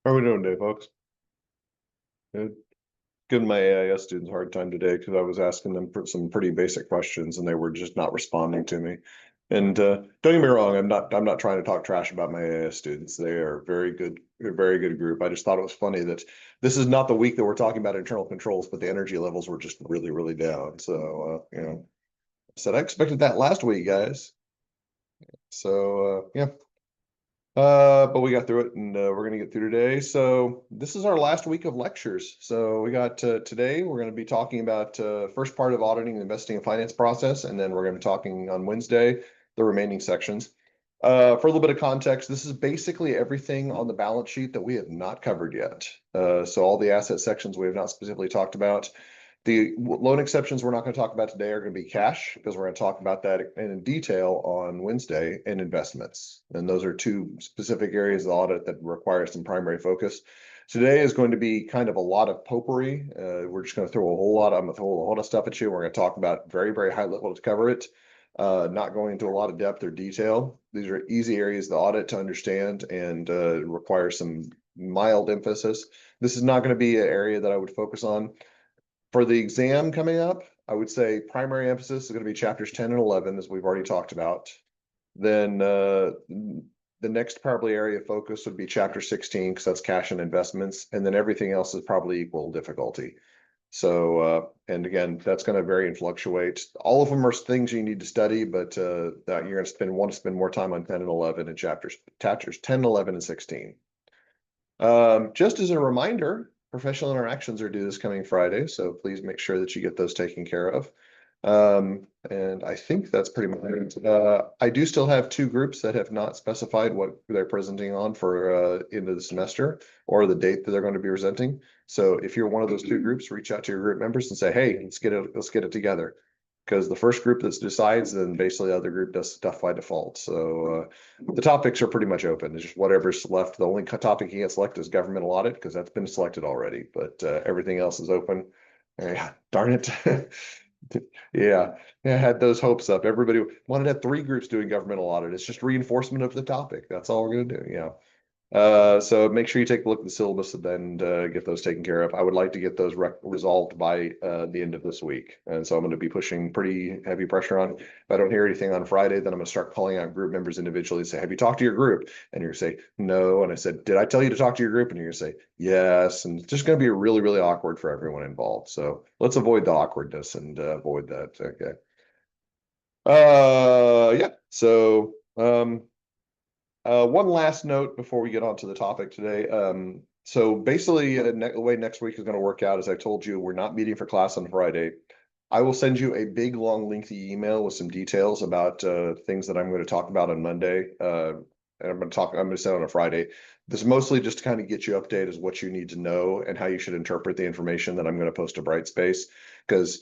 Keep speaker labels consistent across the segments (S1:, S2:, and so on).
S1: How are we doing today, folks? Good. Giving my AIS students a hard time today because I was asking them some pretty basic questions and they were just not responding to me. And don't get me wrong, I'm not trying to talk trash about my AIS students. They are very good, a very good group. I just thought it was funny that this is not the week that we're talking about internal controls, but the energy levels were just really, really down. So I said I expected that last week, guys. So yeah. But we got through it and we're going to get through today. So this is our last week of lectures. So we got today, we're going to be talking about first part of auditing the investing and finance process. And then we're going to be talking on Wednesday, the remaining sections. For a little bit of context, this is basically everything on the balance sheet that we have not covered yet. So all the asset sections we have not specifically talked about. The loan exceptions we're not going to talk about today are going to be cash because we're going to talk about that in detail on Wednesday, and investments. And those are two specific areas of the audit that require some primary focus. Today is going to be kind of a lot of potpourri. We're just going to throw a whole lot, I'm going to throw a whole lot of stuff at you. We're going to talk about very, very high level to cover it. Not going into a lot of depth or detail. These are easy areas of the audit to understand and require some mild emphasis. This is not going to be an area that I would focus on. For the exam coming up, I would say primary emphasis is going to be chapters 10 and 11, as we've already talked about. Then the next probably area of focus would be chapter 16, because that's cash and investments. And then everything else is probably equal difficulty. So, and again, that's going to vary and fluctuate. All of them are things you need to study, but that you're going to want to spend more time on 10 and 11 in chapters 10, 11, and 16. Just as a reminder, professional interactions are due this coming Friday, so please make sure that you get those taken care of. And I think that's pretty much it. I do still have two groups that have not specified what they're presenting on for end of the semester or the date that they're going to be presenting. So if you're one of those two groups, reach out to your group members and say, hey, let's get it together. Because the first group that decides, then basically the other group does stuff by default. So the topics are pretty much open. It's just whatever's left. The only topic you can't select is governmental audit because that's been selected already. But everything else is open. Yeah, darn it. Yeah, I had those hopes up. Everybody wanted to have three groups doing governmental audit. It's just reinforcement of the topic. That's all we're going to do. Yeah. So make sure you take a look at the syllabus and get those taken care of. I would like to get those resolved by the end of this week. And so I'm going to be pushing pretty heavy pressure on. If I don't hear anything on Friday, then I'm going to start calling out group members individually and say, have you talked to your group? And you're going to say, no. And I said, did I tell you to talk to your group? And you're going to say, yes. And it's just going to be really, really awkward for everyone involved. So let's avoid the awkwardness and avoid that. Okay. Yeah. So, one last note before we get on to the topic today. So basically, the way next week is going to work out, as I told you, we're not meeting for class on Friday. I will send you a big, long, lengthy email with some details about things that I'm going to talk about on Monday. And I'm going to send it on a Friday. This is mostly just to kind of get you updated as what you need to know and how you should interpret the information that I'm going to post to Brightspace. Because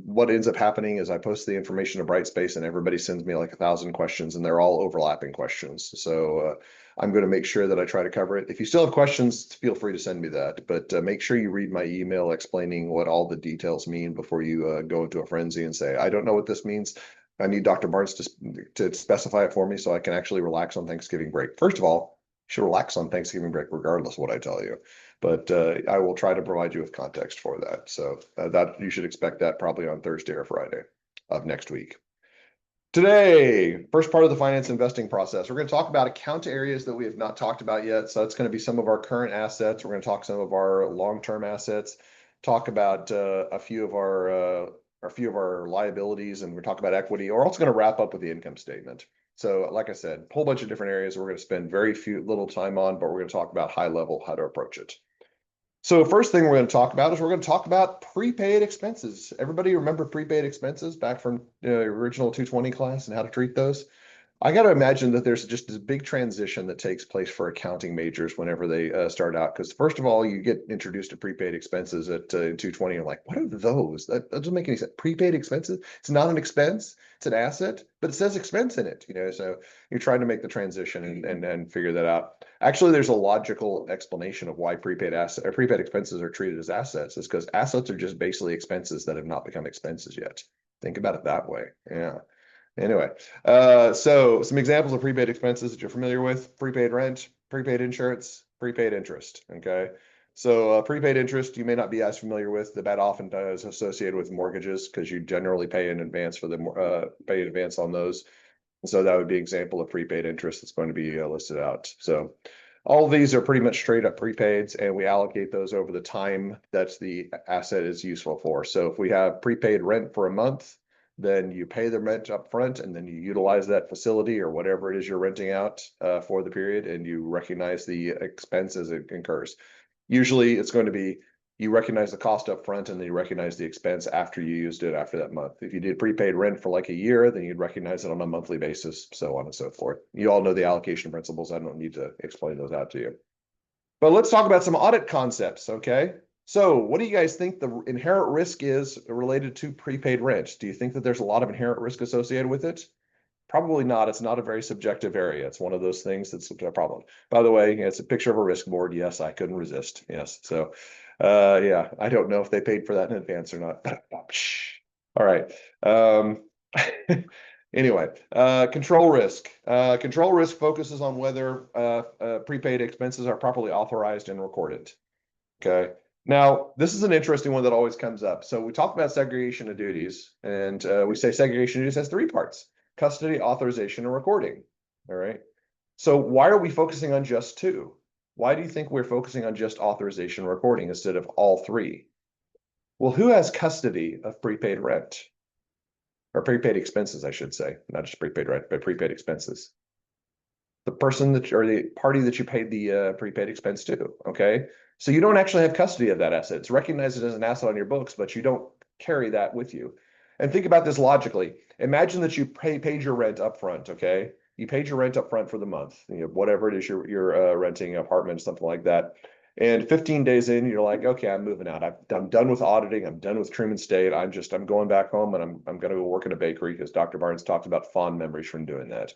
S1: what ends up happening is I post the information to Brightspace and everybody sends me like 1,000 questions and they're all overlapping questions. So I'm going to make sure that I try to cover it. If you still have questions, feel free to send me that, but make sure you read my email explaining what all the details mean before you go into a frenzy and say, I don't know what this means. I need Dr. Barnes to specify it for me so I can actually relax on Thanksgiving break. First of all, you should relax on Thanksgiving break regardless of what I tell you. But I will try to provide you with context for that. So that you should expect that probably on Thursday or Friday of next week. Today, first part of the finance investing process, we're going to talk about account areas that we have not talked about yet. So that's going to be some of our current assets. We're going to talk some of our long-term assets, talk about a few of our liabilities, and we're talk about equity. We're also going to wrap up with the income statement. So like I said, a whole bunch of different areas we're going to spend little time on, but we're going to talk about high level how to approach it. So first thing we're going to talk about is we're going to talk about prepaid expenses. Everybody remember prepaid expenses back from the original 220 class and how to treat those? I got to imagine that there's just this big transition that takes place for accounting majors whenever they start out. Because first of all, you get introduced to prepaid expenses at 220. You're like, what are those? That doesn't make any sense. Prepaid expenses? It's not an expense. It's an asset, but it says expense in it. So you're trying to make the transition and figure that out. Actually, there's a logical explanation of why prepaid expenses are treated as assets. Is because assets are just basically expenses that have not become expenses yet. Think about it that way. Yeah. Anyway, so some examples of prepaid expenses that you're familiar with: prepaid rent, prepaid insurance, prepaid interest, okay? So prepaid interest, you may not be as familiar with. That often is associated with mortgages because you generally pay in advance for the pay in advance on those. So that would be an example of prepaid interest that's going to be listed out. So all of these are pretty much straight up prepaids, and we allocate those over the time that the asset is useful for. So if we have prepaid rent for a month, then you pay the rent up front, and then you utilize that facility or whatever it is you're renting out for the period, and you recognize the expense as it incurs. Usually it's going to be you recognize the cost up front and then you recognize the expense after you used it after that month. If you did prepaid rent for like a year, then you'd recognize it on a monthly basis, so on and so forth. You all know the allocation principles. I don't need to explain those out to you. But let's talk about some audit concepts, okay? So what do you guys think the inherent risk is related to prepaid rent? Do you think that there's a lot of inherent risk associated with it? Probably not. It's not a very subjective area. It's one of those things that's a problem. By the way, it's a picture of a risk board. Yes, I couldn't resist. Yes. So, yeah, I don't know if they paid for that in advance or not. All right. Anyway, control risk. Control risk focuses on whether prepaid expenses are properly authorized and recorded. Okay. Now, this is an interesting one that always comes up. So we talk about segregation of duties, and we say segregation of duties has three parts: custody, authorization, and recording. All right. So why are we focusing on just two? Why do you think we're focusing on just authorization and recording instead of all three? Well, who has custody of prepaid rent? Or prepaid expenses, I should say, not just prepaid rent, but prepaid expenses. The person that or the party that you paid the prepaid expense to. Okay. So you don't actually have custody of that asset. It's recognized as an asset on your books, but you don't carry that with you. And think about this logically. Imagine that you paid your rent up front, okay? You paid your rent up front for the month, whatever it is you're renting an apartment, something like that. And 15 days in, you're like, okay, I'm moving out. I'm done with auditing. I'm done with trim and state. I'm going back home and I'm going to go work in a bakery because Dr. Barnes talked about fond memories from doing that.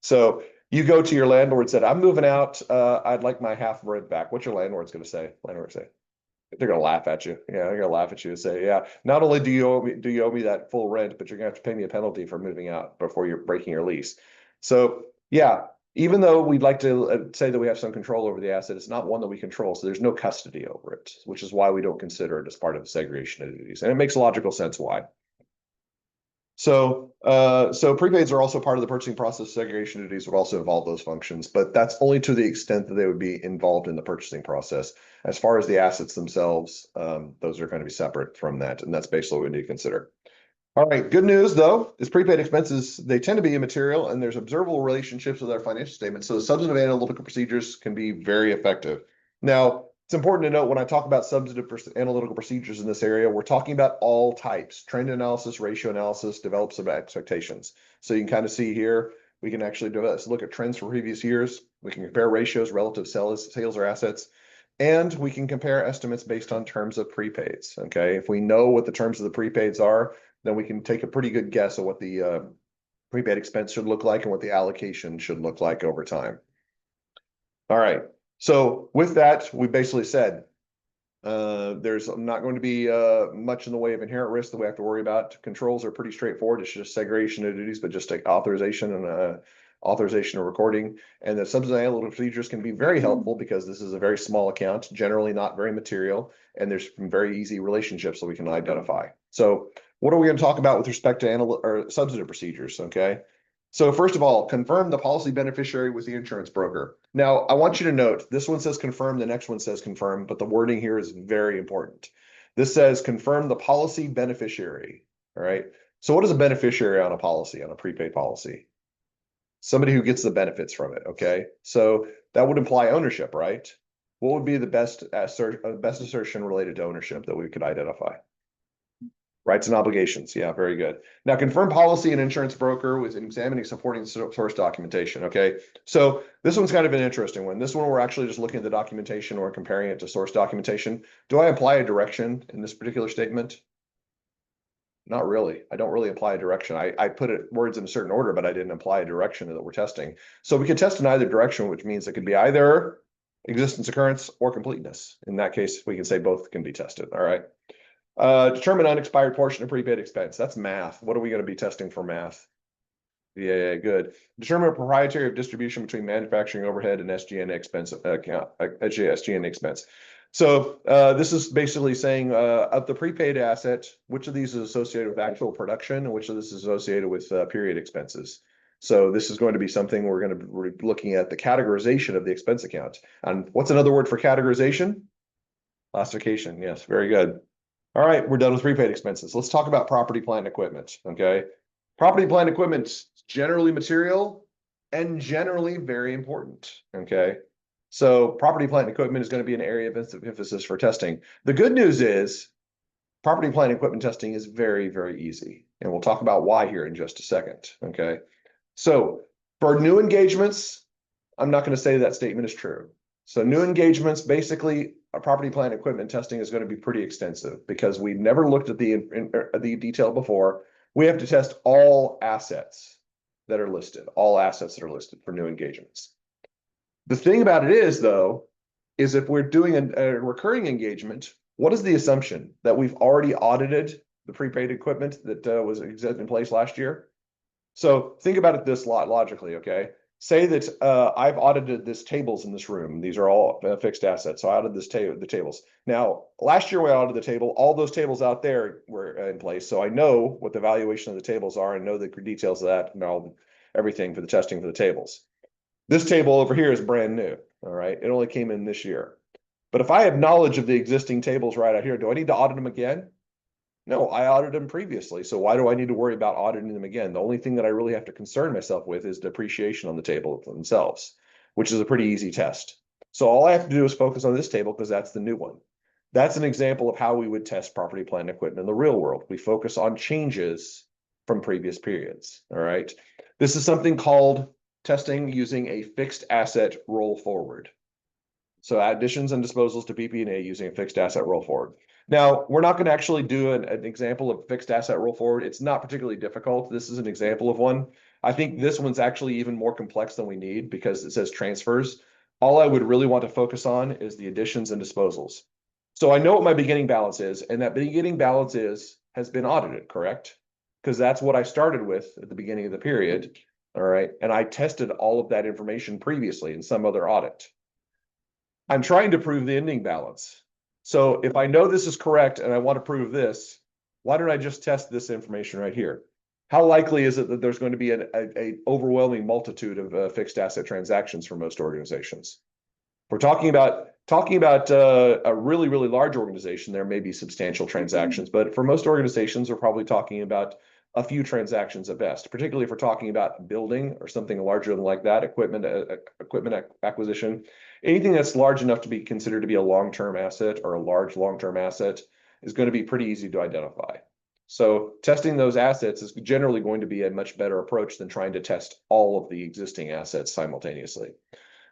S1: So you go to your landlord and said, I'm moving out. I'd like my half rent back. What's your landlord's going to say? Landlord say, they're going to laugh at you. Yeah, they're going to laugh at you and say, yeah, not only do you owe me that full rent, but you're going to have to pay me a penalty for moving out before you're breaking your lease. So yeah, even though we'd like to say that we have some control over the asset, it's not one that we control. So there's no custody over it, which is why we don't consider it as part of the segregation of duties. And it makes logical sense why. So prepaids are also part of the purchasing process. Segregation duties would also involve those functions, but that's only to the extent that they would be involved in the purchasing process. As far as the assets themselves, those are going to be separate from that, and that's basically what we need to consider. All right, good news though is prepaid expenses, they tend to be immaterial and there's observable relationships with our financial statements. So the substantive analytical procedures can be very effective. Now, it's important to note when I talk about substantive analytical procedures in this area, we're talking about all types: trend analysis, ratio analysis, develop some expectations. So you can kind of see here, we can actually look at trends from previous years. We can compare ratios, relative sales or assets, and we can compare estimates based on terms of prepaids. Okay, if we know what the terms of the prepaids are, then we can take a pretty good guess of what the prepaid expense should look like and what the allocation should look like over time. All right. So with that, we basically said there's not going to be much in the way of inherent risk that we have to worry about. Controls are pretty straightforward. It's just segregation of duties, but just take authorization and recording. And the substantive analytical procedures can be very helpful because this is a very small account, generally not very material, and there's some very easy relationships that we can identify. So what are we going to talk about with respect to substantive procedures? Okay. So first of all, confirm the policy beneficiary with the insurance broker. Now, I want you to note, this one says confirm, the next one says confirm, but the wording here is very important. This says confirm the policy beneficiary, all right? So what is a beneficiary on a policy, on a prepaid policy? Somebody who gets the benefits from it, okay? So that would imply ownership, right? What would be the best assertion related to ownership that we could identify? Rights and obligations. Yeah, very good. Now, confirm policy and insurance broker with examining supporting source documentation. Okay, so this one's kind of an interesting one. This one, we're actually just looking at the documentation or comparing it to source documentation. Do I apply a direction in this particular statement? Not really. I don't really apply a direction. I put words in a certain order, but I didn't apply a direction that we're testing. So we could test in either direction, which means it could be either existence, occurrence, or completeness. In that case, we can say both can be tested. All right. Determine unexpired portion of prepaid expense. That's math. What are we going to be testing for math? Yeah, good. Determine a proprietary of distribution between manufacturing overhead and SG&A expense account, SG&A expense. So this is basically saying of the prepaid asset, which of these is associated with actual production and which of this is associated with period expenses. So this is going to be something we're going to be looking at the categorization of the expense account. And what's another word for categorization? Classification. Yes, very good. All right, we're done with prepaid expenses. Let's talk about property, plant, and equipment. Okay. Property, plant, and equipment, generally material and generally very important. Okay. So property, plant, and equipment is going to be an area of emphasis for testing. The good news is property, plant, and equipment testing is very, very easy. And we'll talk about why here in just a second. Okay. So for new engagements, I'm not going to say that statement is true. So new engagements, basically, a property plant equipment testing is going to be pretty extensive because we've never looked at the detail before. We have to test all assets that are listed, all assets that are listed for new engagements. The thing about it is, though, is if we're doing a recurring engagement, what is the assumption? That we've already audited the prepaid equipment that was in place last year? So think about it this logically, okay? Say that I've audited this tables in this room. These are all fixed assets. So I audited the tables. Now, last year we audited the table. All those tables out there were in place. So I know what the valuation of the tables are and know the details of that and everything for the testing for the tables. This table over here is brand new, all right? It only came in this year. But if I have knowledge of the existing tables right out here, do I need to audit them again? No, I audited them previously. So why do I need to worry about auditing them again? The only thing that I really have to concern myself with is depreciation on the table themselves, which is a pretty easy test. So all I have to do is focus on this table because that's the new one. That's an example of how we would test property, plant, and equipment in the real world. We focus on changes from previous periods. All right. This is something called testing using a fixed asset roll forward. So additions and disposals to PP&A using a fixed asset roll forward. Now, we're not going to actually do an example of fixed asset roll forward. It's not particularly difficult. This is an example of one. I think this one's actually even more complex than we need because it says transfers. All I would really want to focus on is the additions and disposals. So I know what my beginning balance is, and that beginning balance has been audited, correct? Because that's what I started with at the beginning of the period. All right. And I tested all of that information previously in some other audit. I'm trying to prove the ending balance. So if I know this is correct and I want to prove this, why don't I just test this information right here? How likely is it that there's going to be an overwhelming multitude of fixed asset transactions for most organizations? We're talking about a really, really large organization. There may be substantial transactions, but for most organizations, we're probably talking about a few transactions at best, particularly if we're talking about building or something larger than like that, equipment acquisition. Anything that's large enough to be considered to be a long-term asset or a large long-term asset is going to be pretty easy to identify. So testing those assets is generally going to be a much better approach than trying to test all of the existing assets simultaneously.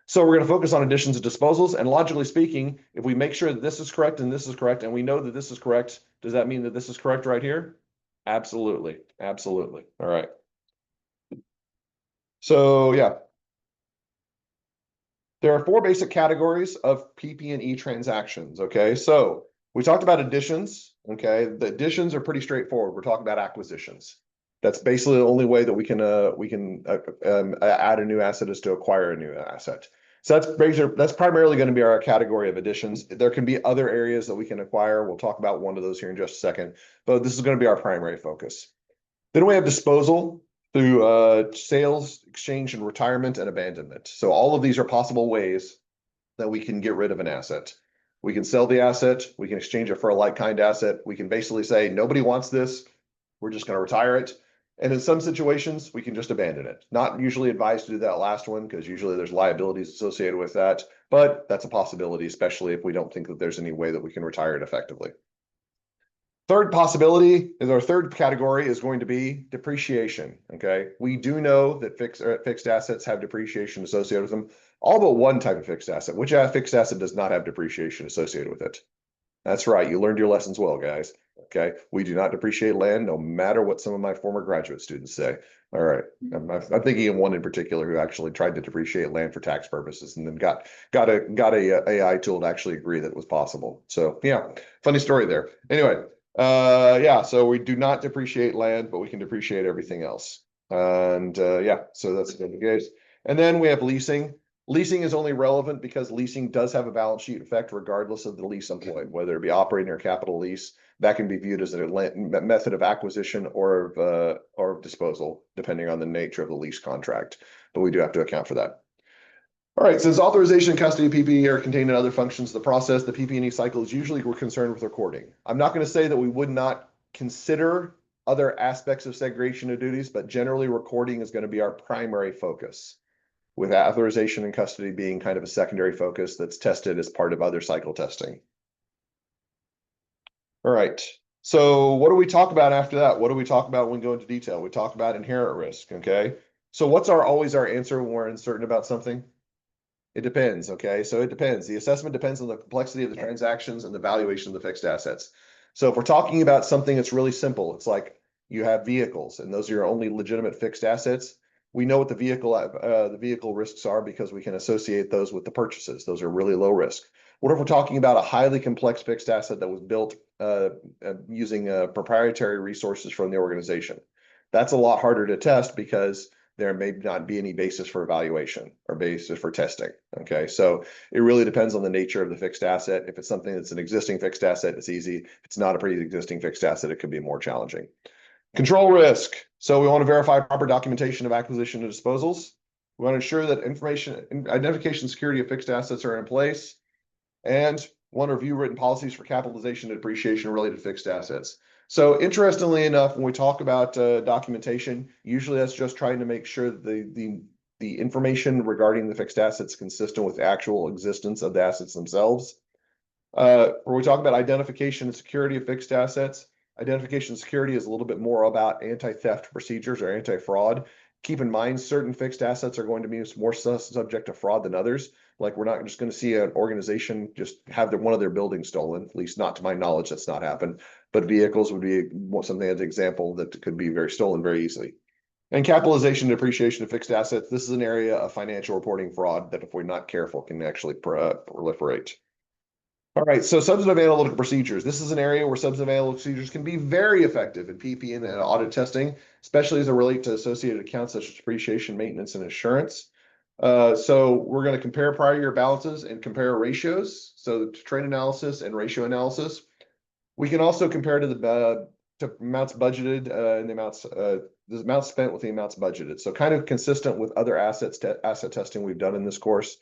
S1: So we're going to focus on additions and disposals. And logically speaking, if we make sure that this is correct and this is correct, and we know that this is correct, does that mean that this is correct right here? Absolutely. Absolutely. All right. So yeah. There are four basic categories of PP&E transactions. Okay. So we talked about additions. Okay. The additions are pretty straightforward. We're talking about acquisitions. That's basically the only way that we can add a new asset is to acquire a new asset. So that's primarily going to be our category of additions. There can be other areas that we can acquire. We'll talk about one of those here in just a second, but this is going to be our primary focus. Then we have disposal through sales, exchange, and retirement and abandonment. So all of these are possible ways that we can get rid of an asset. We can sell the asset. We can exchange it for a like-kind asset. We can basically say, nobody wants this. We're just going to retire it. And in some situations, we can just abandon it. Not usually advised to do that last one because usually there's liabilities associated with that, but that's a possibility, especially if we don't think that there's any way that we can retire it effectively. Third possibility is our third category is going to be depreciation. Okay. We do know that fixed assets have depreciation associated with them, all but one type of fixed asset. Which fixed asset does not have depreciation associated with it? That's right. You learned your lessons well, guys. Okay. We do not depreciate land, no matter what some of my former graduate students say. All right. I'm thinking of one in particular who actually tried to depreciate land for tax purposes and then got a AI tool to actually agree that it was possible. So yeah, funny story there. Anyway, yeah, so we do not depreciate land, but we can depreciate everything else. And yeah, so that's the case. And then we have leasing. Leasing is only relevant because leasing does have a balance sheet effect regardless of the lease employed, whether it be operating or capital lease. That can be viewed as a method of acquisition or of disposal, depending on the nature of the lease contract. But we do have to account for that. All right, since authorization and custody of PPE are contained in other functions of the process, the PP&E cycle is usually we're concerned with recording. I'm not going to say that we would not consider other aspects of segregation of duties, but generally recording is going to be our primary focus, with authorization and custody being kind of a secondary focus that's tested as part of other cycle testing. All right, so what do we talk about after that? What do we talk about when we go into detail? We talk about inherent risk, okay? So what's always our answer when we're uncertain about something? It depends, okay? So it depends. The assessment depends on the complexity of the transactions and the valuation of the fixed assets. So if we're talking about something that's really simple, it's like you have vehicles and those are your only legitimate fixed assets. We know what the vehicle risks are because we can associate those with the purchases. Those are really low risk. What if we're talking about a highly complex fixed asset that was built using proprietary resources from the organization? That's a lot harder to test because there may not be any basis for evaluation or basis for testing. Okay, so it really depends on the nature of the fixed asset. If it's something that's an existing fixed asset, it's easy. If it's not a pre-existing fixed asset, it could be more challenging. Control risk. So we want to verify proper documentation of acquisition and disposals. We want to ensure that information, identification, security of fixed assets are in place, and want to review written policies for capitalization and depreciation related to fixed assets. So interestingly enough, when we talk about documentation, usually that's just trying to make sure that the information regarding the fixed assets is consistent with the actual existence of the assets themselves. When we talk about identification and security of fixed assets, identification and security is a little bit more about anti-theft procedures or anti-fraud. Keep in mind, certain fixed assets are going to be more subject to fraud than others. Like we're not just going to see an organization just have one of their buildings stolen, at least not to my knowledge, that's not happened. But vehicles would be something as an example that could be very stolen very easily. And capitalization and depreciation of fixed assets, this is an area of financial reporting fraud that if we're not careful can actually proliferate. All right, so substantive analytical procedures. This is an area where substantive analytical procedures can be very effective in PP and audit testing, especially as it relates to associated accounts such as depreciation, maintenance, and insurance. So we're going to compare prior year balances and compare ratios. So trend analysis and ratio analysis. We can also compare to the amounts budgeted and the amounts spent with the amounts budgeted. So kind of consistent with other asset testing we've done in this course.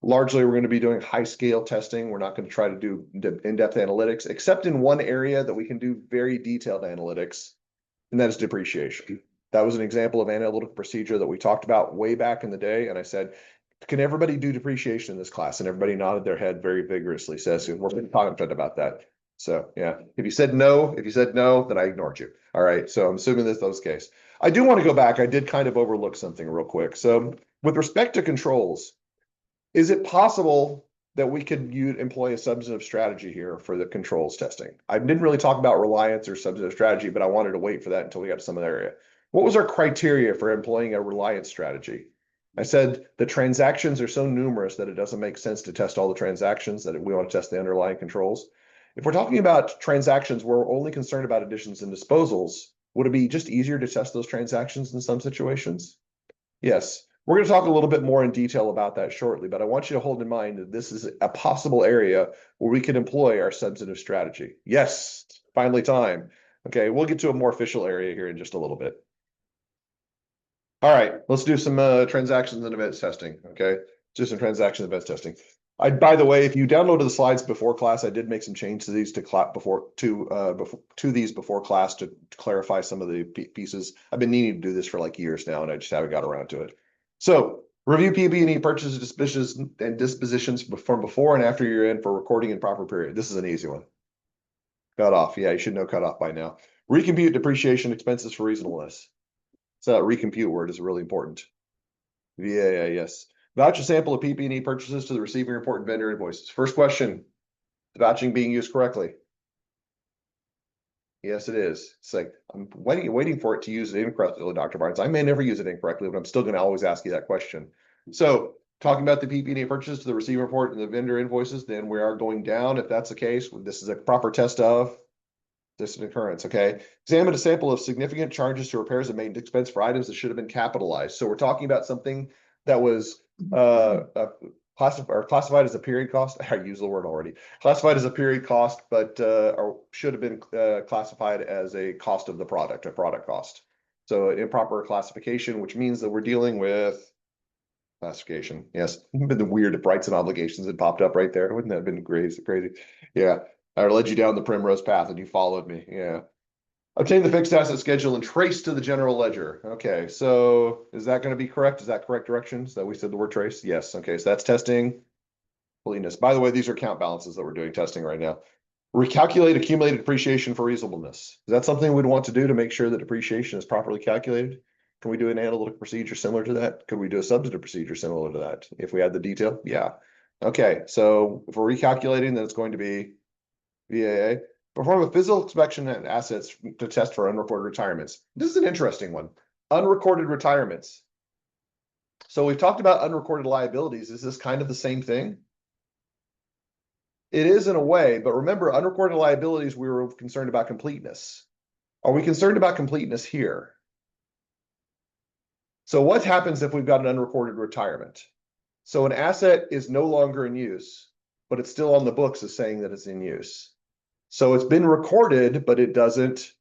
S1: Largely, we're going to be doing high scale testing. We're not going to try to do in-depth analytics, except in one area that we can do very detailed analytics, and that is depreciation. That was an example of analytical procedure that we talked about way back in the day. And I said, can everybody do depreciation in this class? And everybody nodded their head very vigorously, says, we're talking about that. So yeah, if you said no, then I ignored you. All right, so I'm assuming that's the case. I do want to go back. I did kind of overlook something real quick. So with respect to controls, is it possible that we could employ a substantive strategy here for the controls testing? I didn't really talk about reliance or substantive strategy, but I wanted to wait for that until we got to some other area. What was our criteria for employing a reliance strategy? I said the transactions are so numerous that it doesn't make sense to test all the transactions, that we want to test the underlying controls. If we're talking about transactions where we're only concerned about additions and disposals, would it be just easier to test those transactions in some situations? Yes. We're going to talk a little bit more in detail about that shortly, but I want you to hold in mind that this is a possible area where we can employ our substantive strategy. Yes, finally time. Okay, we'll get to a more official area here in just a little bit. All right, let's do some transactions and events testing. Okay, just some transactions and events testing. By the way, if you downloaded the slides before class, I did make some changes to these to these before class to clarify some of the pieces. I've been needing to do this for like years now, and I just haven't got around to it. So review PP&E purchases, dispositions from before and after year end for recording in proper period. This is an easy one. Cut off. Yeah, you should know cut off by now. Recompute depreciation expenses for reasonableness. So that recompute word is really important. VAA, yes. Vouch a sample of PP&E purchases to the receiving report and vendor invoices. First question, the vouching being used correctly? Yes, it is. It's like, I'm waiting for it to use it incorrectly, Dr. Barnes. I may never use it incorrectly, but I'm still going to always ask you that question. So talking about the PP&E purchases to the receiving report and the vendor invoices, then we are going down. If that's the case, this is a proper test of Distant occurrence, okay. Examine a sample of significant charges to repairs and maintenance expense for items that should have been capitalized. So we're talking about something that was classified as a period cost. I used the word already. Classified as a period cost, but or should have been classified as a cost of the product, a product cost. So improper classification, which means that we're dealing with classification. Yes, been the weird rights and obligations that popped up right there. Wouldn't that have been crazy? Crazy. Yeah, I led you down the primrose path and you followed me. Yeah. Obtain the fixed asset schedule and trace to the general ledger. Okay, so is that going to be correct? Is that correct directions that we said the word trace? Yes. Okay, so that's testing completeness. By the way, these are account balances that we're doing testing right now. Recalculate accumulated depreciation for reasonableness. Is that something we'd want to do to make sure that depreciation is properly calculated? Can we do an analytic procedure similar to that? Could we do a substantive procedure similar to that if we had the detail? Yeah. Okay, so if we're recalculating, then it's going to be VAA. Perform a physical inspection at assets to test for unrecorded retirements. This is an interesting one. Unrecorded retirements. So we've talked about unrecorded liabilities. Is this kind of the same thing? It is in a way, but remember, unrecorded liabilities, we were concerned about completeness. Are we concerned about completeness here? So what happens if we've got an unrecorded retirement? So an asset is no longer in use, but it's still on the books as saying that it's in use. So it's been recorded, but it doesn't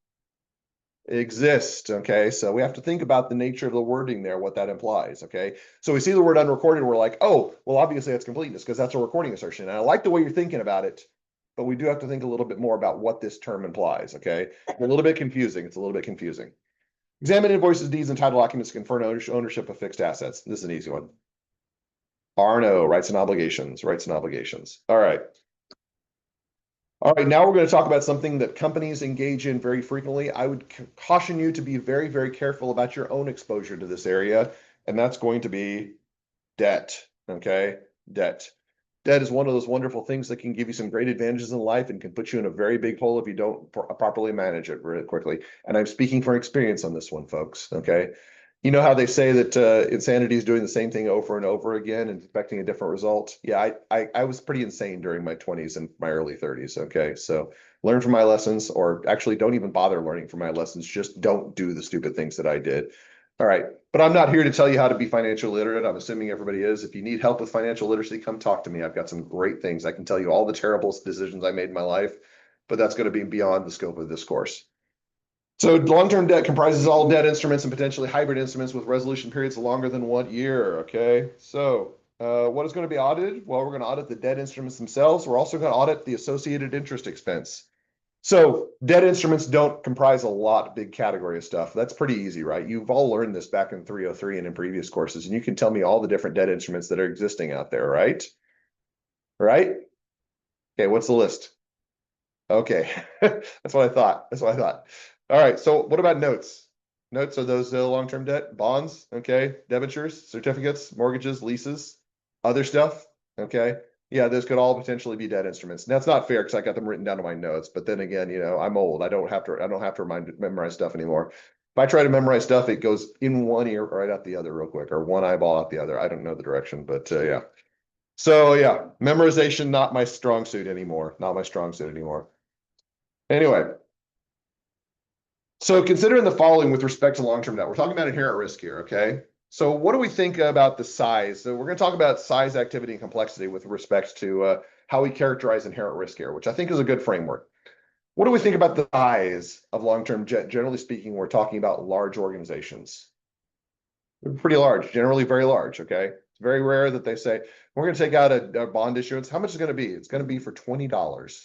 S1: exist. Okay, so we have to think about the nature of the wording there, what that implies. Okay, so we see the word unrecorded, we're like, oh, well, obviously that's completeness because that's a recording assertion. And I like the way you're thinking about it, but we do have to think a little bit more about what this term implies. Okay, a little bit confusing. It's a little bit confusing. Examine invoices, deeds, and title documents to confirm ownership of fixed assets. This is an easy one. R&O, rights and obligations, rights and obligations. All right. All right, now we're going to talk about something that companies engage in very frequently. I would caution you to be very, very careful about your own exposure to this area, and that's going to be debt, okay? Debt. Debt is one of those wonderful things that can give you some great advantages in life and can put you in a very big hole if you don't properly manage it really quickly. And I'm speaking from experience on this one, folks, okay? You know how they say that insanity is doing the same thing over and over again and expecting a different result? Yeah, I was pretty insane during my 20s and my early 30s. Okay, so learn from my lessons, or actually don't even bother learning from my lessons. Just don't do the stupid things that I did. All right, but I'm not here to tell you how to be financially literate. I'm assuming everybody is. If you need help with financial literacy, come talk to me. I've got some great things. I can tell you all the terrible decisions I made in my life, but that's going to be beyond the scope of this course. So long-term debt comprises all debt instruments and potentially hybrid instruments with resolution periods longer than 1 year. Okay, so what is going to be audited? Well, we're going to audit the debt instruments themselves. We're also going to audit the associated interest expense. So debt instruments don't comprise a lot, big category of stuff. That's pretty easy, right? You've all learned this back in 303 and in previous courses, and you can tell me all the different debt instruments that are existing out there, right? Right? Okay, what's the list? Okay, that's what I thought. That's what I thought. All right, so what about notes? Notes are those long-term debt, bonds, okay, debentures, certificates, mortgages, leases, other stuff, okay? Yeah, those could all potentially be debt instruments. That's not fair because I got them written down in my notes, but then again, you know, I'm old. I don't have to memorize stuff anymore. If I try to memorize stuff, it goes in one ear right out the other real quick, or one eyeball out the other. I don't know the direction, but yeah. So yeah, memorization, not my strong suit anymore. Not my strong suit anymore. Anyway, so considering the following with respect to long-term debt, we're talking about inherent risk here, okay? So what do we think about the size? So we're going to talk about size, activity, and complexity with respect to how we characterize inherent risk here, which I think is a good framework. What do we think about the size of long-term debt? Generally speaking, we're talking about large organizations. They're pretty large, generally very large, okay? It's very rare that they say, we're going to take out a bond issuance. How much is it going to be? It's going to be for $20.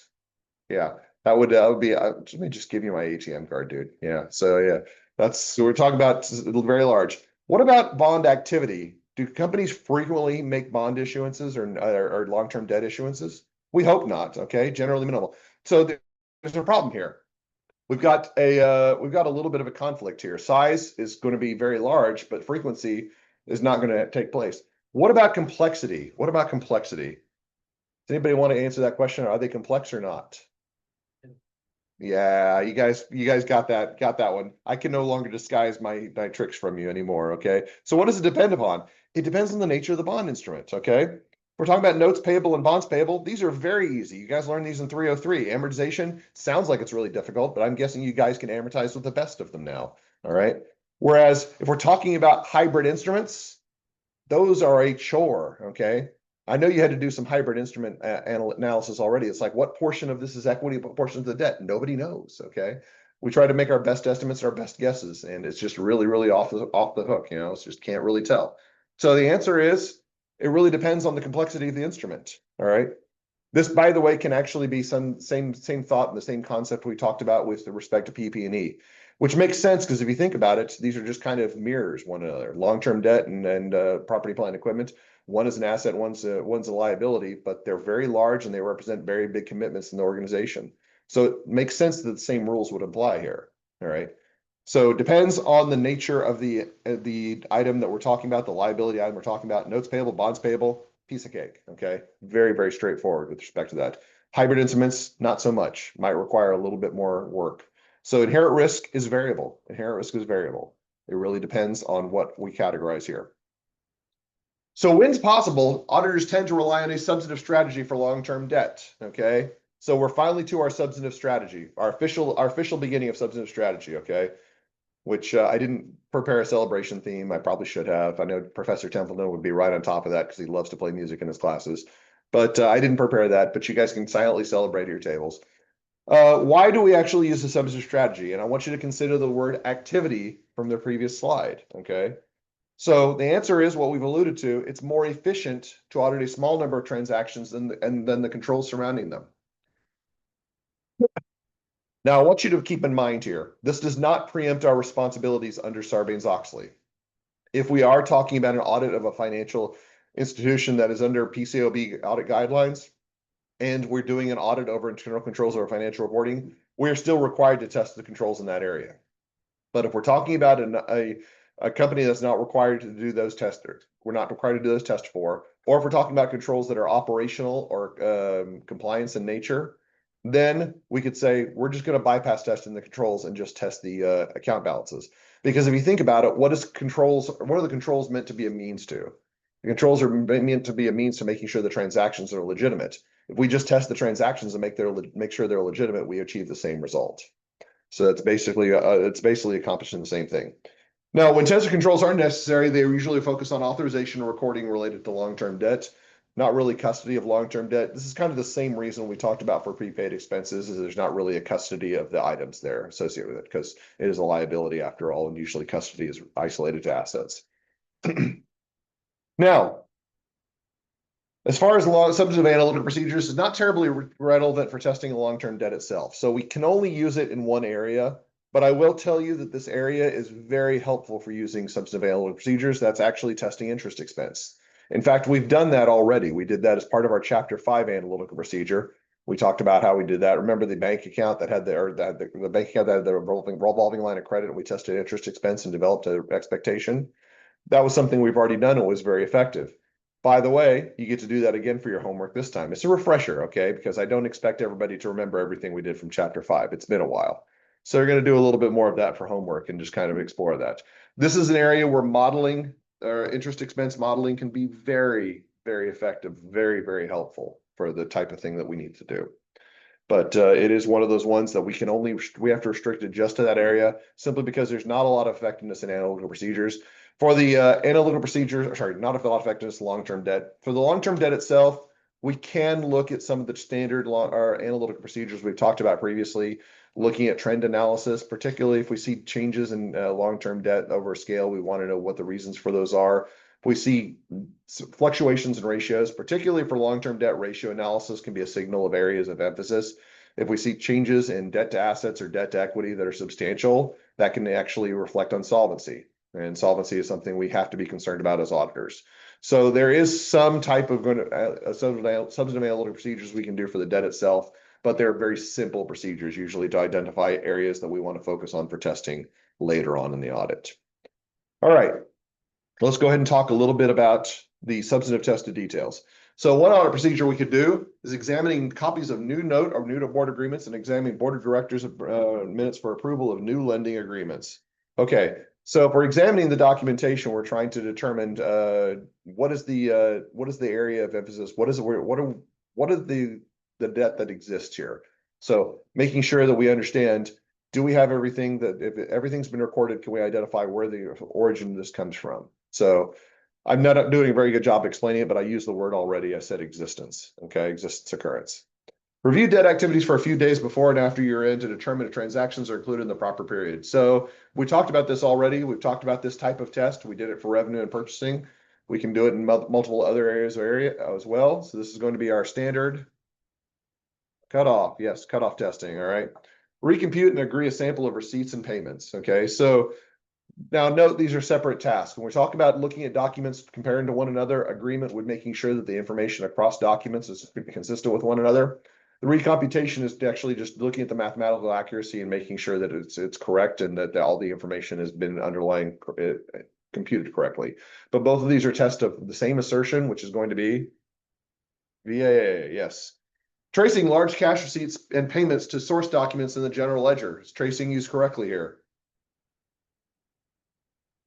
S1: Yeah, that would be. Let me just give you my ATM card, dude. Yeah, so yeah, so we're talking about very large. What about bond activity? Do companies frequently make bond issuances or long-term debt issuances? We hope not. Okay, generally minimal. So there's a problem here. We've got a little bit of a conflict here. Size is going to be very large, but frequency is not going to take place. What about complexity? What about complexity? Does anybody want to answer that question? Are they complex or not? Yeah, you guys got that one. I can no longer disguise my tricks from you anymore, okay? So what does it depend upon? It depends on the nature of the bond instrument, okay? We're talking about notes payable and bonds payable. These are very easy. You guys learned these in 303. Amortization sounds like it's really difficult, but I'm guessing you guys can amortize with the best of them now. All right. Whereas if we're talking about hybrid instruments, those are a chore. Okay. I know you had to do some hybrid instrument analysis already. It's like, what portion of this is equity, what portion is the debt? Nobody knows. Okay. We try to make our best estimates, our best guesses, and it's just really, really off the hook. It's just can't really tell. So the answer is, it really depends on the complexity of the instrument. All right. This, by the way, can actually be some same thought and the same concept we talked about with respect to PP&E, which makes sense because if you think about it, these are just kind of mirrors one another. Long-term debt and property, plant, and equipment. One is an asset, one's a liability, but they're very large and they represent very big commitments in the organization. So it makes sense that the same rules would apply here. All right. So it depends on the nature of the item that we're talking about, the liability item we're talking about. Notes payable, bonds payable, piece of cake. Okay, very, very straightforward with respect to that. Hybrid instruments, not so much. Might require a little bit more work. So inherent risk is variable. Inherent risk is variable. It really depends on what we categorize here. So when it's possible, auditors tend to rely on a substantive strategy for long-term debt. Okay, so we're finally to our substantive strategy, our official beginning of substantive strategy. Okay, which I didn't prepare a celebration theme. I probably should have. I know Professor Templeton would be right on top of that because he loves to play music in his classes. But I didn't prepare that, but you guys can silently celebrate at your tables. Why do we actually use the substantive strategy? And I want you to consider the word activity from the previous slide, okay? So the answer is what we've alluded to. It's more efficient to audit a small number of transactions than the controls surrounding them. Now, I want you to keep in mind here, this does not preempt our responsibilities under Sarbanes-Oxley. If we are talking about an audit of a financial institution that is under PCAOB audit guidelines, and we're doing an audit over internal controls over financial reporting, we're still required to test the controls in that area. But if we're talking about a company that's not required to do those tests, we're not required to do those tests for, or if we're talking about controls that are operational or compliance in nature, then we could say we're just going to bypass testing the controls and just test the account balances. Because if you think about it, what are the controls meant to be a means to? The controls are meant to be a means to making sure the transactions are legitimate. If we just test the transactions and make sure they're legitimate, we achieve the same result. So that's basically accomplishing the same thing. Now, when testing controls aren't necessary, they usually focus on authorization or recording related to long-term debt, not really custody of long-term debt. This is kind of the same reason we talked about for prepaid expenses, is there's not really a custody of the items there associated with it because it is a liability after all, and usually custody is isolated to assets. Now, as far as substantive analytical procedures, is not terribly relevant for testing a long-term debt itself. So we can only use it in one area, but I will tell you that this area is very helpful for using substantive analytical procedures. That's actually testing interest expense. In fact, we've done that already. We did that as part of our Chapter 5 analytical procedure. We talked about how we did that. Remember the bank account that had the bank account that had the revolving line of credit, and we tested interest expense and developed an expectation. That was something we've already done. It was very effective. By the way, you get to do that again for your homework this time. It's a refresher, okay? Because I don't expect everybody to remember everything we did from Chapter 5. It's been a while. So you're going to do a little bit more of that for homework and just kind of explore that. This is an area where modeling or interest expense modeling can be very, very effective, very, very helpful for the type of thing that we need to do. But it is one of those ones that we have to restrict it just to that area simply because there's not a lot of effectiveness in analytical procedures. For the analytical procedures, sorry, not a lot of effectiveness long-term debt. For the long-term debt itself, we can look at some of the standard analytical procedures we've talked about previously, looking at trend analysis, particularly if we see changes in long-term debt over a scale, we want to know what the reasons for those are. If we see fluctuations in ratios, particularly for long-term debt, ratio analysis can be a signal of areas of emphasis. If we see changes in debt to assets or debt to equity that are substantial, that can actually reflect on solvency. And solvency is something we have to be concerned about as auditors. So there is some type of substantive analytical procedures we can do for the debt itself, but they're very simple procedures, usually to identify areas that we want to focus on for testing later on in the audit. All right, let's go ahead and talk a little bit about the substantive tested details. So one audit procedure we could do is examining copies of new note or new to board agreements and examining board of directors minutes for approval of new lending agreements. Okay, So if we're examining the documentation, we're trying to determine what is the area of emphasis? What is it? What is the debt that exists here? So making sure that we understand, do we have everything that if everything's been recorded, can we identify where the origin of this comes from? So I'm not doing a very good job explaining it, but I used the word already. I said existence. Okay, existence occurrence. Review debt activities for a few days before and after year end to determine if transactions are included in the proper period. So we talked about this already. We've talked about this type of test. We did it for revenue and purchasing. We can do it in multiple other areas of area as well. So this is going to be our standard cutoff. Yes, cutoff testing. All right. Recompute and agree a sample of receipts and payments. Okay. So now note these are separate tasks. When we talk about looking at documents comparing to one another, agreement with making sure that the information across documents is consistent with one another. The recomputation is actually just looking at the mathematical accuracy and making sure that it's correct and that all the information has been underlying computed correctly. But both of these are tests of the same assertion, which is going to be VAA, yes. Tracing large cash receipts and payments to source documents in the general ledger. Is tracing used correctly here?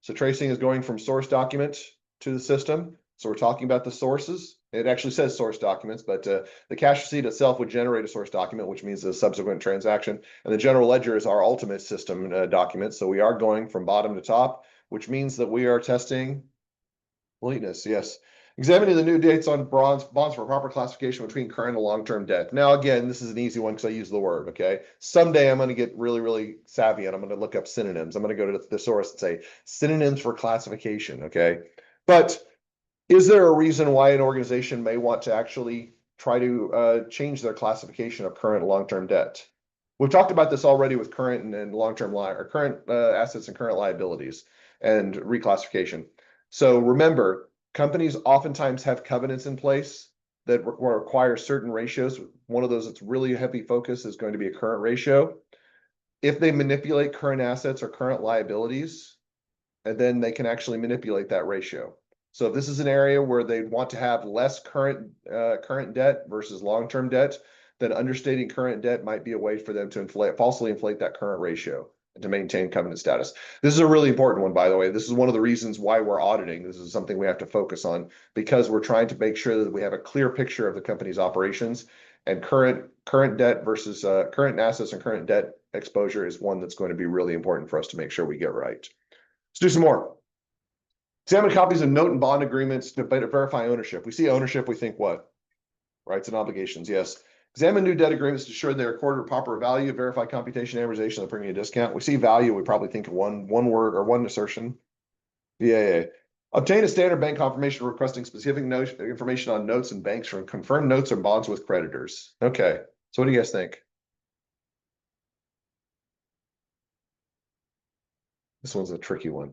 S1: So tracing is going from source document to the system. So we're talking about the sources. It actually says source documents, but the cash receipt itself would generate a source document, which means a subsequent transaction. And the general ledger is our ultimate system document. So we are going from bottom to top, which means that we are testing completeness. Yes. Examining the new dates on bonds for proper classification between current and long-term debt. Now, again, this is an easy one because I use the word, okay? Someday I'm going to get really, really savvy and I'm going to look up synonyms. I'm going to go to the thesaurus and say synonyms for classification, okay? But is there a reason why an organization may want to actually try to change their classification of current and long-term debt? We've talked about this already with current and long-term or current assets and current liabilities and reclassification. So remember, companies oftentimes have covenants in place that require certain ratios. One of those that's really heavy focus is going to be a current ratio. If they manipulate current assets or current liabilities, and then they can actually manipulate that ratio. So if this is an area where they want to have less current debt versus long-term debt, then understating current debt might be a way for them to falsely inflate that current ratio to maintain covenant status. This is a really important one, by the way. This is one of the reasons why we're auditing. This is something we have to focus on because we're trying to make sure that we have a clear picture of the company's operations, and current debt versus current assets and current debt exposure is one that's going to be really important for us to make sure we get right. Let's do some more. Examine copies of note and bond agreements to verify ownership. We see ownership, we think what? Rights and obligations, yes. Examine new debt agreements to ensure they're recorded at proper value, verify computation amortization of the premium discount. We see value, we probably think of one word or one assertion. VAA. Obtain a standard bank confirmation requesting specific information on notes and banks from confirmed notes or bonds with creditors. Okay, so what do you guys think? This one's a tricky one.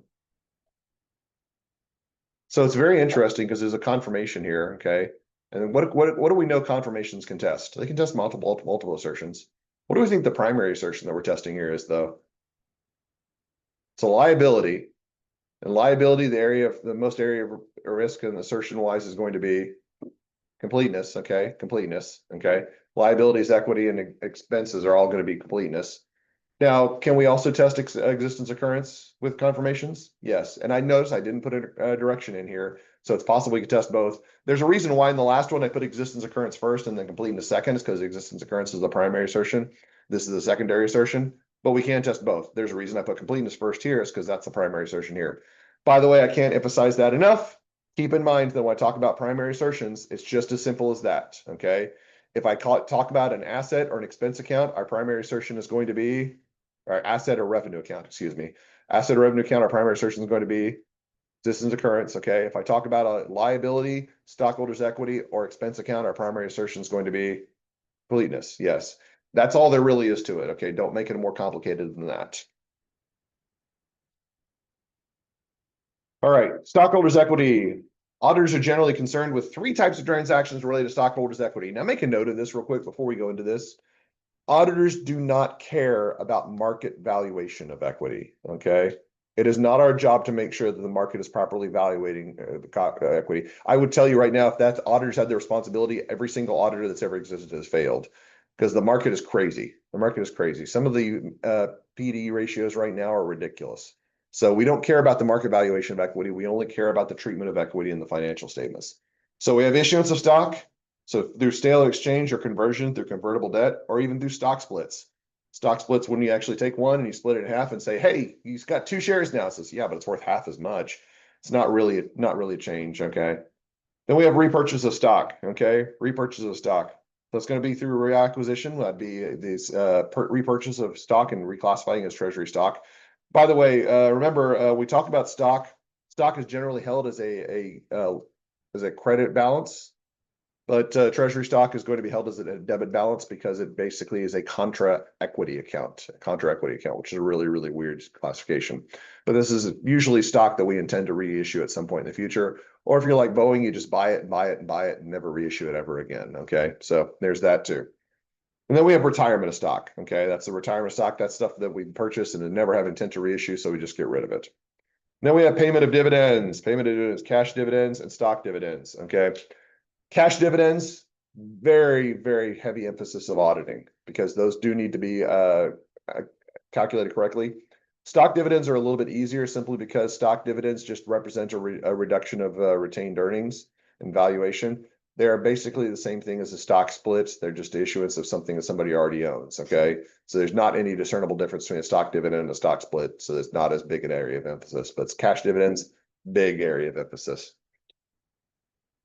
S1: So it's very interesting because there's a confirmation here, okay? And what do we know confirmations can test? They can test multiple assertions. What do we think the primary assertion that we're testing here is, though? It's a liability. And liability, the most area of risk and assertion wise is going to be completeness, okay? Completeness, okay? Liabilities, equity, and expenses are all going to be completeness. Now, can we also test existence occurrence with confirmations? Yes. And I noticed I didn't put a direction in here. So it's possible we could test both. There's a reason why in the last one I put existence occurrence first and then completeness second, is because existence occurrence is the primary assertion. This is a secondary assertion, but we can test both. There's a reason I put completeness first here is because that's the primary assertion here. By the way, I can't emphasize that enough. Keep in mind that when I talk about primary assertions, it's just as simple as that, okay? If I talk about an asset or an expense account, our primary assertion is going to be or asset or revenue account, excuse me. Asset or revenue account, our primary assertion is going to be existence occurrence, okay? If I talk about a liability, stockholders' equity, or expense account, our primary assertion is going to be completeness, yes. That's all there really is to it, okay? Don't make it more complicated than that. All right, stockholders' equity. Auditors are generally concerned with 3 types of transactions related to stockholders' equity. Now make a note of this real quick before we go into this. Auditors do not care about market valuation of equity, okay? It is not our job to make sure that the market is properly valuating the equity. I would tell you right now, if that auditors had the responsibility, every single auditor that's ever existed has failed because the market is crazy. The market is crazy. Some of the PD ratios right now are ridiculous. So we don't care about the market valuation of equity. We only care about the treatment of equity in the financial statements. So we have issuance of stock. So through sale or exchange or conversion through convertible debt, or even through stock splits. Stock splits when you actually take one and you split it in half and say, hey, he's got 2 shares now. It says, yeah, but it's worth half as much. It's not really a change. Okay. Then we have repurchase of stock. Okay. Repurchase of stock. So it's going to be through reacquisition. That'd be this repurchase of stock and reclassifying as treasury stock. By the way, remember we talked about stock. Stock is generally held as a credit balance, but treasury stock is going to be held as a debit balance because it basically is a contra equity account, which is a really, really weird classification. But this is usually stock that we intend to reissue at some point in the future. Or if you're like Boeing, you just buy it and buy it and buy it and never reissue it ever again. Okay, so there's that too. And then we have retirement of stock. Okay, that's the retirement of stock. That's stuff that we purchase and never have intent to reissue, so we just get rid of it. Then we have payment of dividends, cash dividends, and stock dividends. Okay, cash dividends, very, very heavy emphasis of auditing because those do need to be calculated correctly. Stock dividends are a little bit easier simply because stock dividends just represent a reduction of retained earnings and valuation. They're basically the same thing as the stock splits. They're just issuance of something that somebody already owns. Okay. So there's not any discernible difference between a stock dividend and a stock split. So it's not as big an area of emphasis, but it's cash dividends, big area of emphasis.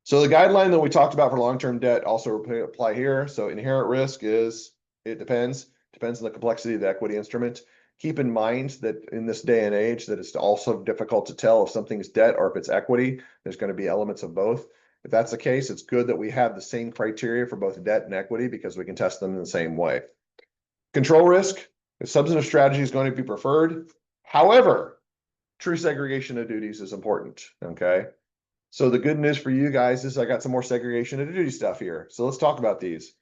S1: So the guideline that we talked about for long-term debt also apply here. So inherent risk is, it depends on the complexity of the equity instrument. Keep in mind that in this day and age that it's also difficult to tell if something is debt or if it's equity. There's going to be elements of both. If that's the case, it's good that we have the same criteria for both debt and equity because we can test them in the same way. Control risk, if substantive strategy is going to be preferred. However, true segregation of duties is important, okay? So the good news for you guys is I got some more segregation of duty stuff here. So let's talk about these.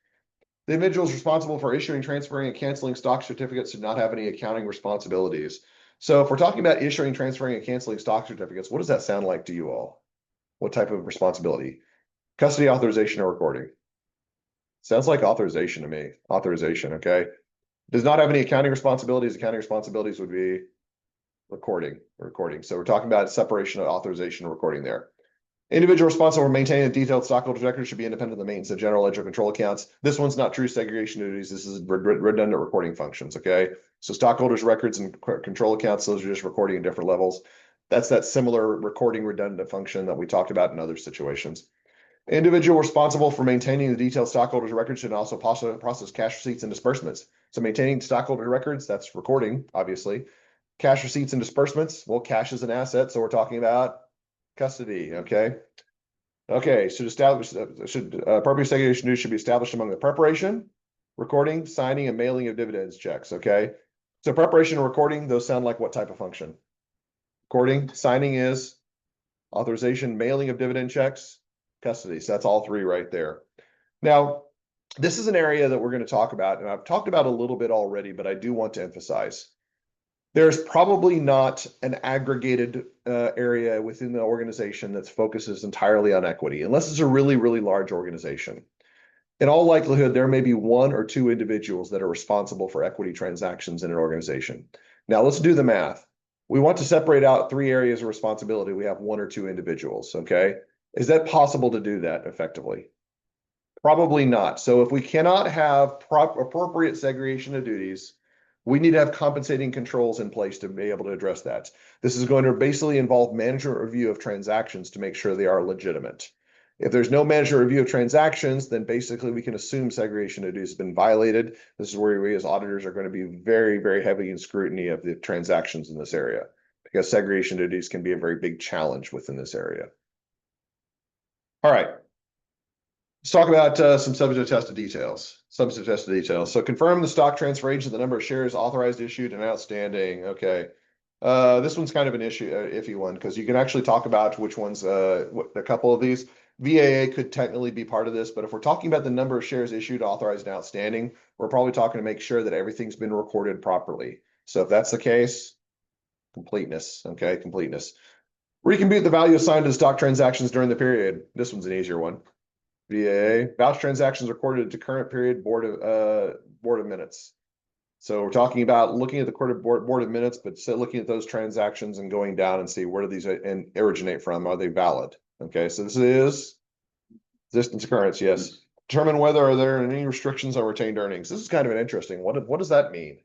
S1: The individuals responsible for issuing, transferring, and canceling stock certificates do not have any accounting responsibilities. So if we're talking about issuing, transferring, and canceling stock certificates, what does that sound like to you all? What type of responsibility? Custody, authorization, or recording? Sounds like authorization to me. Authorization, okay? Does not have any accounting responsibilities. Accounting responsibilities would be recording. So we're talking about separation of authorization and recording there. Individual responsible for maintaining a detailed stockholders record should be independent of the maintenance of general ledger control accounts. This one's not true segregation duties. This is redundant recording functions, okay? So stockholders records and control accounts, those are just recording at different levels. That's that similar recording redundant function that we talked about in other situations. Individual responsible for maintaining the detailed stockholders records should also process cash receipts and disbursements. So maintaining stockholder records, that's recording, obviously. Cash receipts and disbursements, well, cash is an asset, so we're talking about custody, okay? Okay, appropriate segregation duties should be established among the preparation, recording, signing, and mailing of dividends checks, okay? So preparation and recording, those sound like what type of function? Recording, signing is authorization, mailing of dividend checks, custody. So that's all three right there. Now, this is an area that we're going to talk about, and I've talked about a little bit already, but I do want to emphasize. There's probably not an aggregated area within the organization that focuses entirely on equity, unless it's a really, really large organization. In all likelihood, there may be 1 or 2 individuals that are responsible for equity transactions in an organization. Now, let's do the math. We want to separate out 3 areas of responsibility. We have 1 or 2 individuals, okay? Is that possible to do that effectively? Probably not. So if we cannot have appropriate segregation of duties, we need to have compensating controls in place to be able to address that. This is going to basically involve management review of transactions to make sure they are legitimate. If there's no management review of transactions, then basically we can assume segregation of duties has been violated. This is where we as auditors are going to be very, very heavy in scrutiny of the transactions in this area because segregation of duties can be a very big challenge within this area. All right. Let's talk about some substantive tested details. So confirm the stock transfer agent, the number of shares authorized, issued, and outstanding. Okay. This one's kind of an iffy one because you can actually talk about which ones, a couple of these. VAA could technically be part of this, but if we're talking about the number of shares issued, authorized, and outstanding, we're probably talking to make sure that everything's been recorded properly. So if that's the case, completeness. Okay, completeness. Recompute the value assigned to the stock transactions during the period. This one's an easier one. VAA, voucher transactions recorded to current period board of minutes. So we're talking about looking at the board of minutes, but looking at those transactions and going down and see where do these originate from? Are they valid? Okay, so this is existence occurrence, yes. Determine whether are there any restrictions on retained earnings. This is kind of an interesting. What does that mean?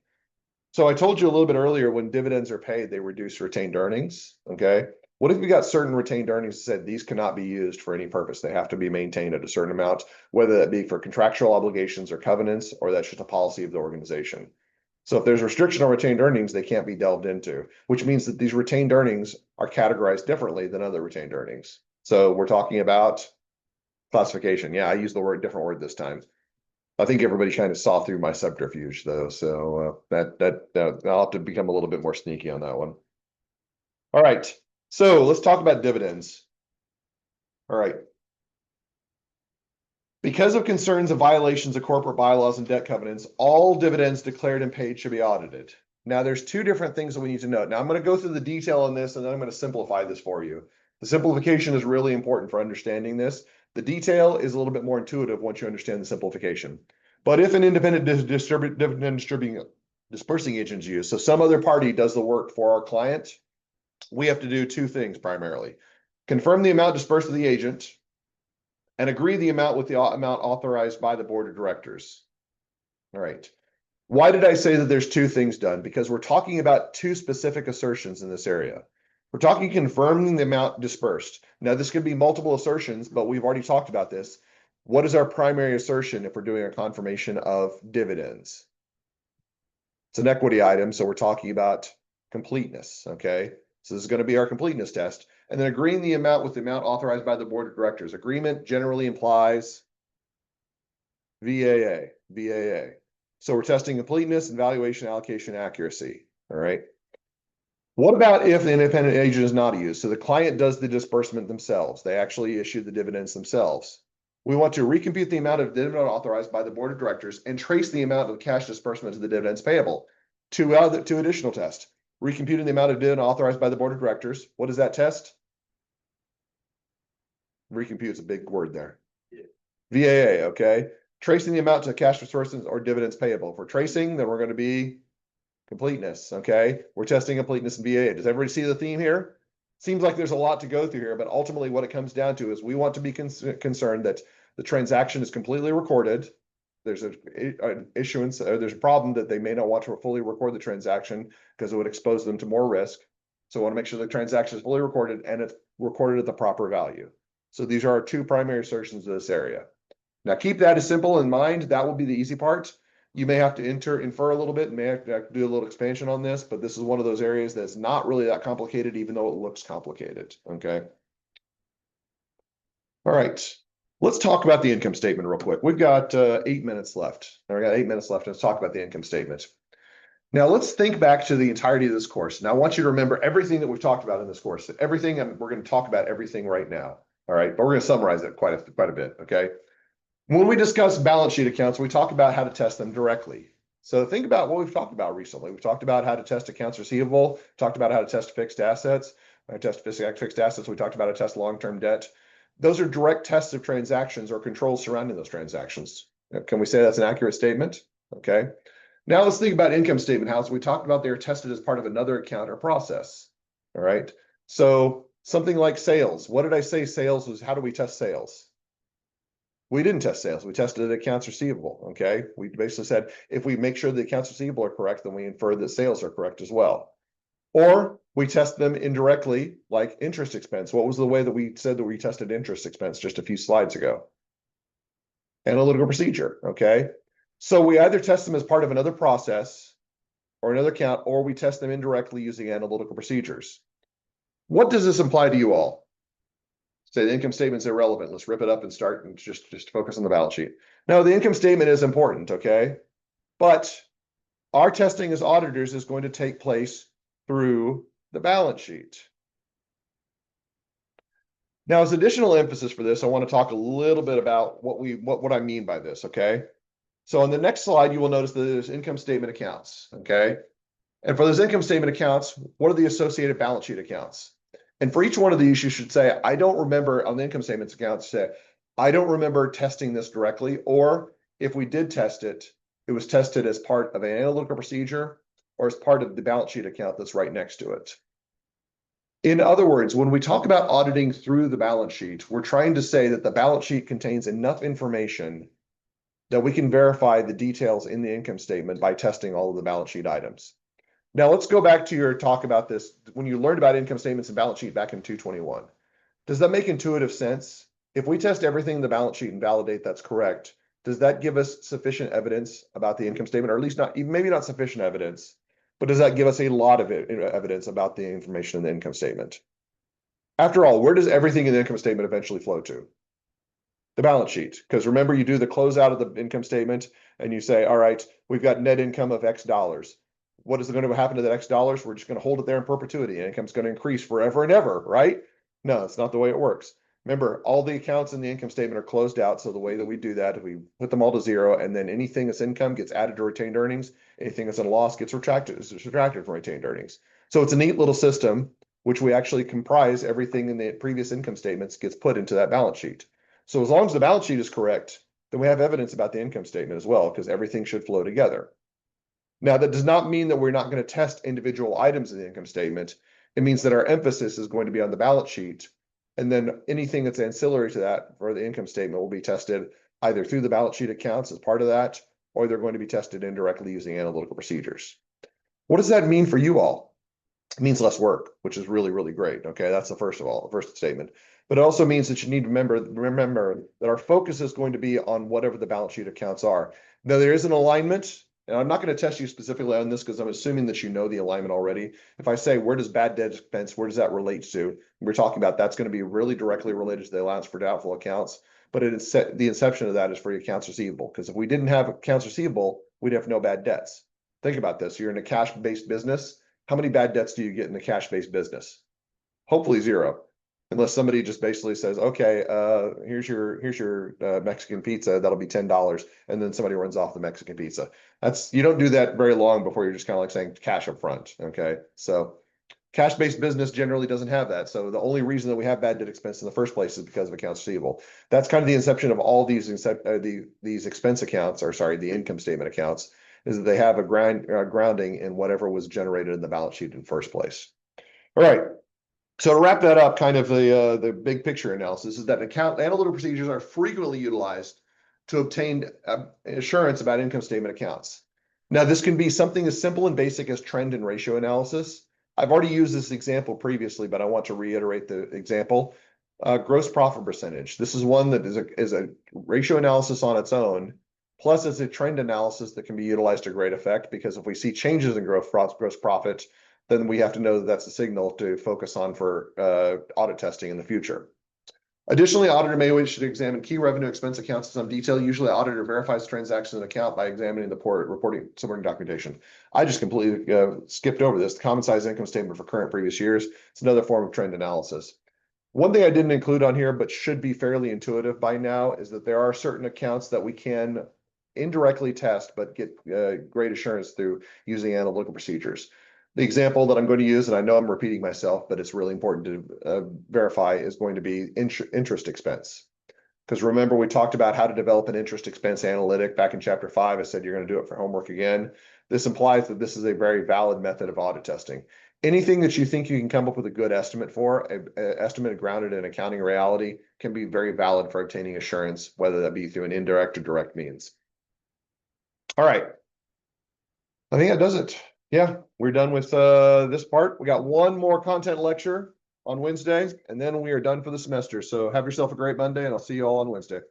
S1: So I told you a little bit earlier, when dividends are paid, they reduce retained earnings. Okay. What if you got certain retained earnings that said these cannot be used for any purpose? They have to be maintained at a certain amount, whether that be for contractual obligations or covenants, or that's just a policy of the organization. So if there's restriction on retained earnings, they can't be delved into, which means that these retained earnings are categorized differently than other retained earnings. So we're talking about classification. Yeah, I used the different word this time. I think everybody kind of saw through my subterfuge though, so I'll have to become a little bit more sneaky on that one. All right, so let's talk about dividends. All right. Because of concerns of violations of corporate bylaws and debt covenants, all dividends declared and paid should be audited. Now, there's two different things that we need to note. Now, I'm going to go through the detail on this, and then I'm going to simplify this for you. The simplification is really important for understanding this. The detail is a little bit more intuitive once you understand the simplification. But if an independent dividend dispersing agent is used, so some other party does the work for our client, we have to do two things primarily. Confirm the amount dispersed to the agent and agree the amount with the amount authorized by the board of directors. All right. Why did I say that there's two things done? Because we're talking about two specific assertions in this area. We're talking confirming the amount dispersed. Now, this could be multiple assertions, but we've already talked about this. What is our primary assertion if we're doing a confirmation of dividends? It's an equity item, so we're talking about completeness, okay? So this is going to be our completeness test. And then agreeing the amount with the amount authorized by the board of directors. Agreement generally implies VAA. So we're testing completeness and valuation allocation accuracy, all right? What about if the independent agent is not used? So the client does the disbursement themselves. They actually issue the dividends themselves. We want to recompute the amount of dividend authorized by the board of directors and trace the amount of cash disbursement to the dividends payable. Two additional tests. Recomputing the amount of dividend authorized by the board of directors. What is that test? Recompute's a big word there. Yeah. VAA, okay. Tracing the amount to cash disbursements or dividends payable. If we're tracing, then we're going to be completeness, okay? We're testing completeness and VAA. Does everybody see the theme here? Seems like there's a lot to go through here, but ultimately what it comes down to is we want to be concerned that the transaction is completely recorded. There's an issuance, or there's a problem that they may not want to fully record the transaction because it would expose them to more risk. So we want to make sure the transaction is fully recorded and it's recorded at the proper value. So these are our two primary assertions of this area. Now keep that as simple in mind. That will be the easy part. You may have to infer a little bit, may have to do a little expansion on this, but this is one of those areas that's not really that complicated, even though it looks complicated, okay? All right, let's talk about the income statement real quick. We've got 8 minutes left. We got 8 minutes left. Let's talk about the income statement. Now let's think back to the entirety of this course. Now I want you to remember everything that we've talked about in this course. Everything, we're going to talk about everything right now. All right, but we're going to summarize it quite a bit, okay? When we discuss balance sheet accounts, we talk about how to test them directly. So think about what we've talked about recently. We've talked about how to test accounts receivable, talked about how to test fixed assets. We talked about how to test long-term debt. Those are direct tests of transactions or controls surrounding those transactions. Can we say that's an accurate statement? Okay. Now let's think about income statement house. We talked about they're tested as part of another account or process. All right. So something like sales. What did I say sales was? How do we test sales? We didn't test sales. We tested accounts receivable, okay? We basically said, if we make sure the accounts receivable are correct, then we infer that sales are correct as well. Or we test them indirectly, like interest expense. What was the way that we said that we tested interest expense just a few slides ago? Analytical procedure, okay? So we either test them as part of another process or another account, or we test them indirectly using analytical procedures. What does this imply to you all? Say the income statement's irrelevant. Let's rip it up and start and just focus on the balance sheet. No, the income statement is important, okay? But our testing as auditors is going to take place through the balance sheet. Now, as additional emphasis for this, I want to talk a little bit about what I mean by this, okay? So on the next slide, you will notice that there's income statement accounts, okay? And for those income statement accounts, what are the associated balance sheet accounts? And for each one of these, you should say, I don't remember on the income statements accounts, say, I don't remember testing this directly, or if we did test it, it was tested as part of an analytical procedure or as part of the balance sheet account that's right next to it. In other words, when we talk about auditing through the balance sheet, we're trying to say that the balance sheet contains enough information that we can verify the details in the income statement by testing all of the balance sheet items. Now let's go back to your talk about this. When you learned about income statements and balance sheet back in 221, does that make intuitive sense? If we test everything in the balance sheet and validate that's correct, does that give us sufficient evidence about the income statement, or at least not, maybe not sufficient evidence, but does that give us a lot of evidence about the information in the income statement? After all, where does everything in the income statement eventually flow to? The balance sheet. Because remember, you do the closeout of the income statement and you say, all right, we've got net income of X dollars. What is going to happen to that X dollars? We're just going to hold it there in perpetuity. Income's going to increase forever and ever, right? No, it's not the way it works. Remember, all the accounts in the income statement are closed out. So the way that we do that, we put them all to zero, and then anything that's income gets added to retained earnings. Anything that's a loss gets subtracted from retained earnings. So it's a neat little system, which we actually comprise everything in the previous income statements gets put into that balance sheet. So as long as the balance sheet is correct, then we have evidence about the income statement as well, because everything should flow together. Now, that does not mean that we're not going to test individual items in the income statement. It means that our emphasis is going to be on the balance sheet. And then anything that's ancillary to that for the income statement will be tested either through the balance sheet accounts as part of that, or they're going to be tested indirectly using analytical procedures. What does that mean for you all? It means less work, which is really, really great. Okay, that's the first statement. But it also means that you need to remember that our focus is going to be on whatever the balance sheet accounts are. Now, there is an alignment, and I'm not going to test you specifically on this because I'm assuming that you know the alignment already. If I say, where does bad debt expense, where does that relate to? We're talking about that's going to be really directly related to the allowance for doubtful accounts. But the inception of that is for your accounts receivable. Because if we didn't have accounts receivable, we'd have no bad debts. Think about this. You're in a cash-based business. How many bad debts do you get in a cash-based business? Hopefully zero. Unless somebody just basically says, okay, here's your Mexican pizza, that'll be $10, and then somebody runs off the Mexican pizza. You don't do that very long before you're just kind of like saying cash up front. Okay, so cash-based business generally doesn't have that. So the only reason that we have bad debt expense in the first place is because of accounts receivable. That's kind of the inception of all these expense accounts, or sorry, the income statement accounts, is that they have a grounding in whatever was generated in the balance sheet in the first place. All right. So to wrap that up, kind of the big picture analysis is that analytical procedures are frequently utilized to obtain assurance about income statement accounts. Now, this can be something as simple and basic as trend and ratio analysis. I've already used this example previously, but I want to reiterate the example. Gross profit percentage. This is one that is a ratio analysis on its own, plus it's a trend analysis that can be utilized to great effect, because if we see changes in gross profit, then we have to know that that's a signal to focus on for audit testing in the future. Additionally, auditor may wish to examine key revenue expense accounts in some detail. Usually, auditor verifies transaction and account by examining the reporting supporting documentation. I just completely skipped over this. The common size income statement for current previous years. It's another form of trend analysis. One thing I didn't include on here, but should be fairly intuitive by now, is that there are certain accounts that we can indirectly test, but get great assurance through using analytical procedures. The example that I'm going to use, and I know I'm repeating myself, but it's really important to verify, is going to be interest expense. Because remember, we talked about how to develop an interest expense analytic back in chapter 5. I said you're going to do it for homework again. This implies that this is a very valid method of audit testing. Anything that you think you can come up with a good estimate for, an estimate grounded in accounting reality, can be very valid for obtaining assurance, whether that be through an indirect or direct means. All right. I think that does it. Yeah, we're done with this part. We got one more content lecture on Wednesday, and then we are done for the semester. So have yourself a great Monday, and I'll see you all on Wednesday.